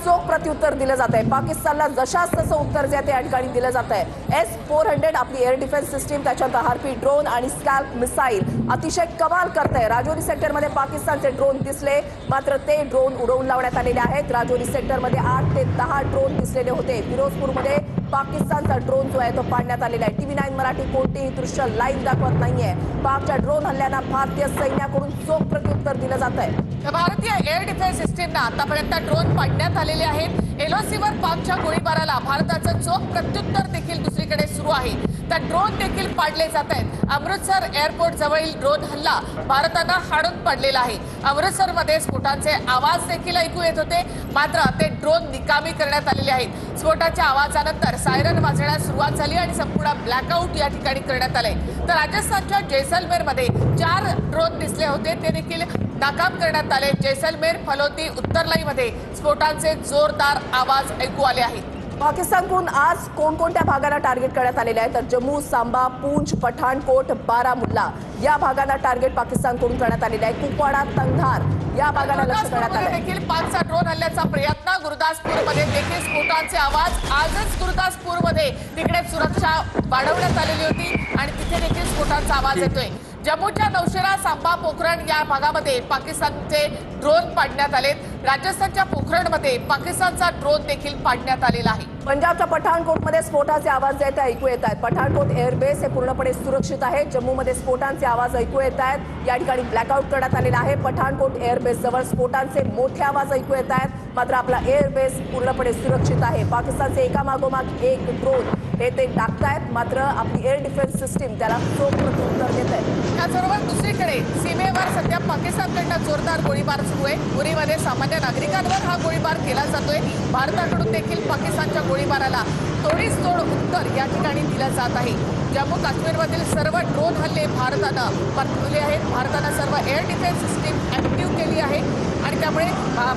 चोख प्रत्युत्तर दिलं जात आहे। पाकिस्तानला जशास तसं उत्तर जे त्या ठिकाणी दिलं जात आहे। S-400 आपली एअर डिफेन्स सिस्टीम, त्याच्यानंतर हार्पी ड्रोन आणि स्कॅल्प मिसाईल अतिशय कमाल करते। राजौरी सेक्टरमध्ये पाकिस्तानचे ड्रोन दिसले, मात्र ते ड्रोन उडवून लावण्यात आलेले आहेत। राजौरी सेक्टरमध्ये 8 ते 10 ड्रोन दिसलेले होते। फिरोजपूरमध्ये पाकिस्तानचा ड्रोन जो आहे तो पाडण्यात आलेला आहे। TV9 मराठी कोणतेही दृश्य लाईव्ह दाखवत नाहीये। पाकच्या ड्रोन हल्ल्यांना भारतीय सैन्याकडून चोख प्रत्युत्तर दिलं जात आहे। भारतीय एअर डिफेन्स सिस्टीमना आतापर्यंत ड्रोन पाडण्यात आलेले आहेत। LOCवर पाकच्या गोळीबाराला भारताचं चोख प्रत्युत्तर देखील दुसरीकडे सुरू आहे। तर ड्रोन देखील पाडले जात आहेत। अमृतसर एअरपोर्ट जवळील ड्रोन हल्ला भारतानं हाणून पाडलेला आहे। अमृतसरमध्ये स्फोटांचे आवाज देखील ऐकू येत होते, मात्र ते ड्रोन निकामी करण्यात आलेले आहेत। स्फोटाच्या आवाजानंतर सायरन वाजण्यास सुरुवात झाली आणि संपूर्ण ब्लॅकआउट या ठिकाणी करण्यात आले। तर राजस्थानच्या जैसलमेरमध्ये 4 ड्रोन दिसले होते, ते देखील नाकाम करण्यात आले। जैसलमेर, फलोदी, उत्तरलाईमध्ये स्फोटांचे जोरदार आवाज ऐकू आले आहेत। पाकिस्तानकडून आज कोणकोणत्या भागाला टार्गेट करण्यात आलेले आहे तर जम्मू, सांबा, पूंछ, पठाणकोट, बारामुल्ला या भागांना टार्गेट पाकिस्तानकडून करण्यात आलेले आहे। कुपवाडा, तंगधार या भागाला लक्ष्य करण्यात आले आहे। देखील पाकचा ड्रोन हल्ल्याचा प्रयत्न। गुरुदासपूरमध्ये देखील स्फोटांचे आवाज। आजच गुरुदासपूरमध्ये तिकडे सुरक्षा वाढवण्यात आलेली होती आणि तिथे देखील स्फोटांचा आवाज येतोय। जम्मूच्या नौशेरा, सांबा, पोखरण या भागामध्ये पाकिस्तानचे ड्रोन पाडण्यात आले। राजस्थानच्या पोखरणमध्ये पाकिस्तानचा ड्रोन देखील पाडण्यात आलेला आहे। पंजाबच्या पठाणकोटमध्ये स्फोटाचे आवाज जे आहेत ऐकू येत आहेत। पठाणकोट एअरबेस हे पूर्णपणे सुरक्षित आहे। जम्मूमध्ये स्फोटांचे आवाज ऐकू येत आहेत। या ठिकाणी ब्लॅकआउट करण्यात आलेला आहे। पठाणकोट एअरबेस जवळ स्फोटांचे मोठे आवाज ऐकू येत आहेत, मात्र आपला एअरबेस पूर्णपणे सुरक्षित आहे। पाकिस्तानचे एकामागोमाग एक ड्रोन हे ते टाकतायत, मात्र आपली एअर डिफेन्स सिस्टीम त्याला चोख प्रत्युत्तर देत आहे। त्याचबरोबर दुसरीकडे सीमेवर सध्या पाकिस्तानकडनं जोरदार गोळीबार सुरू आहे। उरीमध्ये सामान्य नागरिकांवर हा गोळीबार केला जातोय। भारताकडून देखील पाकिस्तानच्या गोळीबाराला तोडीस तोड उत्तर या ठिकाणी दिलं जात आहे। जम्मू काश्मीरमधील सर्व ड्रोन हल्ले भारतानं परतवले आहेत। भारतानं सर्व एअर डिफेन्स सिस्टीम ऍक्टिव्ह केली आहे आणि त्यामुळे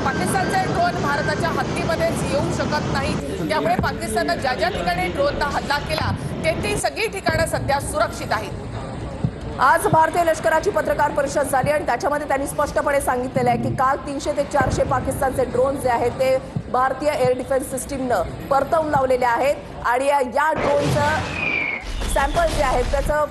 पाकिस्तानचे ड्रोन भारताच्या हद्दीमध्ये येऊ शकत नाही। त्यामुळे पाकिस्ताननं ज्या ज्या ठिकाणी ड्रोनचा हल्ला केला ती सगळी ठिकाणं सध्या सुरक्षित आहेत। आज भारतीय लष्कराची पत्रकार परिषद झाली आणि त्याच्यामध्ये त्यांनी स्पष्टपणे सांगितलेलं आहे की काल 300 ते 400 पाकिस्तानचे ड्रोन जे आहेत ते भारतीय एअर डिफेन्स सिस्टीमनं परतवून लावलेले आहेत आणि या ड्रोनचं सॅम्पल जे आहेत त्याचं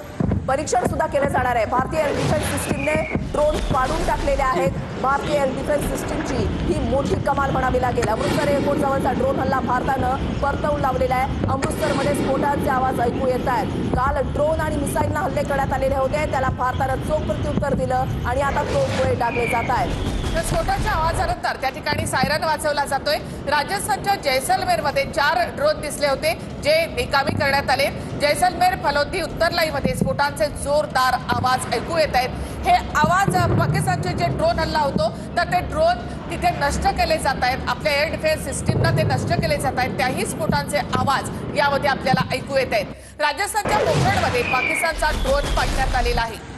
परीक्षण सुद्धा केलं जाणार आहे। भारतीय एअर डिफेन्स सिस्टीमने ड्रोन पाडून टाकलेले आहेत। भारतीय एअर डिफेन्स सिस्टीमची ही मोठी कमाल म्हणावी लागेल। अमृतसर एअरपोर्ट जवळचा ड्रोन हल्ला भारतानं परतवून लावलेला आहे। अमृतसरमध्ये स्फोटांचे आवाज ऐकू येत आहेत। काल ड्रोन आणि मिसाईलनं हल्ले करण्यात आलेले होते, त्याला भारतानं चोख प्रत्युत्तर दिलं आणि आता तोफगोळे डागले जात आहेत। तर स्फोटाच्या आवाजानंतर त्या ठिकाणी सायरन वाजवला जातोय। राजस्थानच्या जैसलमेरमध्ये 4 ड्रोन दिसले होते, जे निकामी करण्यात आले। जैसलमेर, फलोदी, उत्तरलाईमध्ये स्फोटांचे जोरदार आवाज ऐकू येत आहेत। हे आवाज पाकिस्तानचे जे ड्रोन हल्ला होतो तर ते ड्रोन तिथे नष्ट केले जात आहेत। आपल्या एअर डिफेन्स सिस्टीमनं ते नष्ट केले जात आहेत। त्याही स्फोटांचे आवाज यामध्ये आपल्याला ऐकू येत आहेत। राजस्थानच्या पोखरणमध्ये पाकिस्तानचा ड्रोन पाडण्यात आलेला आहे।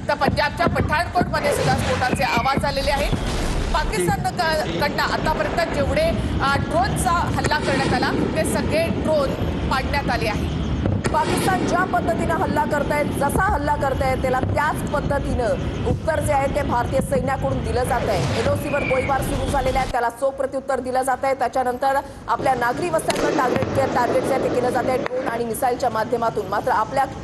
तर पंजाबच्या पठाणकोटमध्ये सुद्धा स्फोटांचे आवाज आलेले आहेत। पाकिस्तानकडनं आतापर्यंत जेवढे ड्रोनचा हल्ला करण्यात आला ते सगळे ड्रोन पाडण्यात आले आहेत। पाकिस्तान ज्या पद्धतीनं हल्ला करतायत, जसा हल्ला करतायत त्याला त्याच पद्धतीनं उत्तर जे आहे ते भारतीय सैन्याकडून दिलं जात आहे। LOCवर गोळीबार सुरू झालेला आहे, त्याला चोख प्रत्युत्तर दिलं जात आहे। त्याच्यानंतर आपल्या नागरी वस्त्यांवर टार्गेट जे आहे ते केलं जात आहे ड्रोन आणि मिसाईलच्या माध्यमातून। मात्र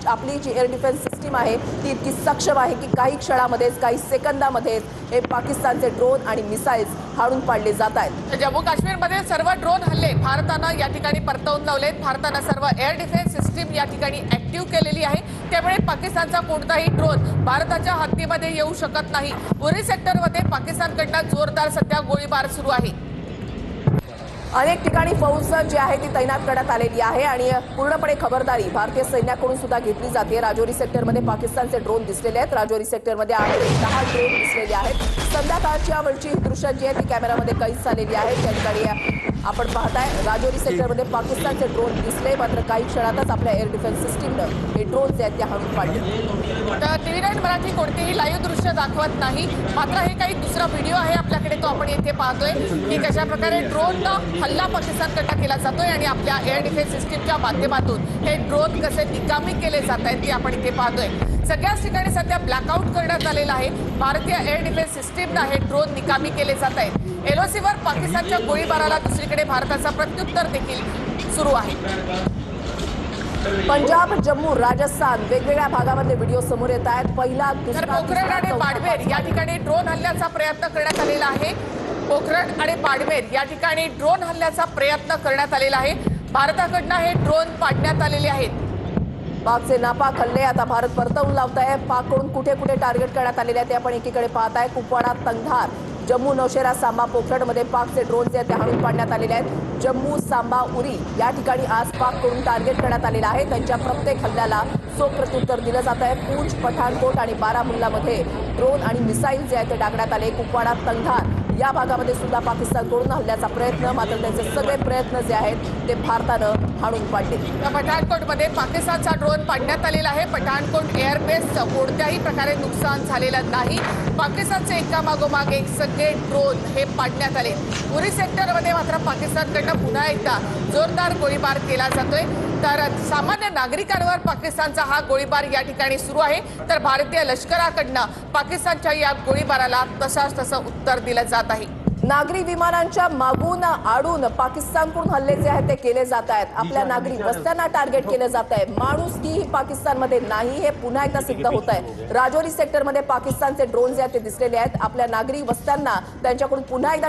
आपली जी एअर डिफेन्स सिस्टीम आहे ती इतकी सक्षम आहे की काही क्षणामध्येच, काही सेकंदामध्येच हे पाकिस्तानचे ड्रोन आणि मिसाईल्स हाणून पाडले जात आहेत। जम्मू काश्मीरमध्ये सर्व ड्रोन हल्ले भारतानं या ठिकाणी परतवून लावलेत। भारतानं सर्व एअर डिफेन्स सिस्टीम या ठिकाणी ऍक्टिव्ह केलेली आहे, त्यामुळे पाकिस्तानचा कोणताही ड्रोन भारताच्या हद्दीमध्ये येऊ शकत नाही। उरी सेक्टरमध्ये पाकिस्तानकडनं जोरदार सध्या गोळीबार सुरू आहे। अनेक ठिकाणी फौज जी आहे ती तैनात करण्यात आलेली आहे आणि पूर्णपणे खबरदारी भारतीय सैन्याकडून सुद्धा घेतली जाते। राजौरी सेक्टरमध्ये पाकिस्तानचे ड्रोन दिसलेले आहेत। राजौरी सेक्टरमध्ये 8 ते 10 ड्रोन दिसलेले आहेत। संध्याकाळची वेळची दृश्य जी आहे ती कॅमेरामध्ये कैद झालेली आहेत। त्या ठिकाणी आपण पाहताय राजौरी सेक्टरमध्ये पाकिस्तानचे ड्रोन दिसले, मात्र काही क्षणातच आपल्या एअर डिफेन्स सिस्टीमनं हे ड्रोन जे आहेत ते हाणून पाडले। तर TV9 मराठी कोणतेही लाईव्ह दृश्य दाखवत नाही, मात्र हे काही दुसरा व्हिडिओ आहे आपल्याकडे, तो आपण येथे पाहतोय की कशा प्रकारे ड्रोननं हल्ला पाकिस्तानकडनं केला जातोय आणि आपल्या एअर डिफेन्स सिस्टीमच्या माध्यमातून हे ड्रोन कसे निकामी केले जात आहेत ते आपण इथे पाहतोय। सगळ्याच ठिकाणी सध्या ब्लॅकआउट करण्यात आलेलं आहे। भारतीय एअर डिफेन्स सिस्टीमनं हे ड्रोन निकामी केले जात आहेत। एलओसीवर पाकिस्तानच्या गोळीबाराला दुसरीकडे भारताचा प्रत्युत्तर देखील सुरू आहे। पंजाब, जम्मू, राजस्थान वेगवेगळ्या भागामधले व्हिडिओ समोर येत आहेत। पहिला, तर दुसरा, पोखरण आणि चौथा, बाडमेर या ठिकाणी ड्रोन हल्ल्याचा प्रयत्न करण्यात आलेला आहे। पोखरण आणि बाडमेर या ठिकाणी ड्रोन हल्ल्याचा प्रयत्न करण्यात आलेला आहे। भारताकडनं हे ड्रोन पाडण्यात आलेले आहेत। पाकचे नापाक हल्ले आता भारत परतवून लावत आहे। पाककडून कुठे कुठे टार्गेट करण्यात आलेले आहे ते आपण एकीकडे पाहताय। कुपवाडा, तंगधार, जम्मू, नौशेरा, सांबा, पोखरणमध्ये पाकचे ड्रोन जे आहेत ते हाणून पाडण्यात आलेले आहेत। जम्मू, सांबा, उरी या ठिकाणी आज पाककडून टार्गेट करण्यात आलेलं आहे। त्यांच्या प्रत्येक हल्ल्याला चोख प्रत्युत्तर दिलं जात आहे। पूंछ, पठाणकोट आणि बारामुल्लामध्ये ड्रोन आणि मिसाईल जे आहेत ते डागण्यात आले। कुपवाडा, तंगधार या भागामध्ये सुद्धा पाकिस्तानकडून हल्ल्याचा प्रयत्न, मात्र त्यांचे सगळे प्रयत्न जे आहेत ते भारतानं हाणून पाडले। पठाणकोटमध्ये पाकिस्तानचा ड्रोन पाडण्यात आलेला आहे। पठाणकोट एअरबेसचं कोणत्याही प्रकारे नुकसान झालेलं नाही। पाकिस्तानचे एकामागोमाग एक सगळे ड्रोन हे पाडण्यात आले। उरी सेक्टरमध्ये मात्र पाकिस्तानकडनं पुन्हा एकदा जोरदार गोळीबार केला जातोय। तर सामान्य नागरिकांवर पाकिस्तानचा हा गोळीबार या ठिकाणी सुरू आहे। तर भारतीय लष्कराकडनं पाकिस्तानच्या या गोळीबाराला तसं उत्तर दिलं जात आहे। नागरी विमानांच्या मागून आडून पाकिस्तानकडून हल्ले जे आहेत ते केले जात आहेत। आपल्या नागरी वस्त्यांना टार्गेट केलं जात आहे। माणुसकी ही पाकिस्तानमध्ये नाही, हे पुन्हा एकदा सिद्ध होत आहे। राजौरी सेक्टरमध्ये पाकिस्तानचे ड्रोन जे आहेत ते दिसलेले आहेत। आपल्या नागरी वस्त्यांना त्यांच्याकडून पुन्हा एकदा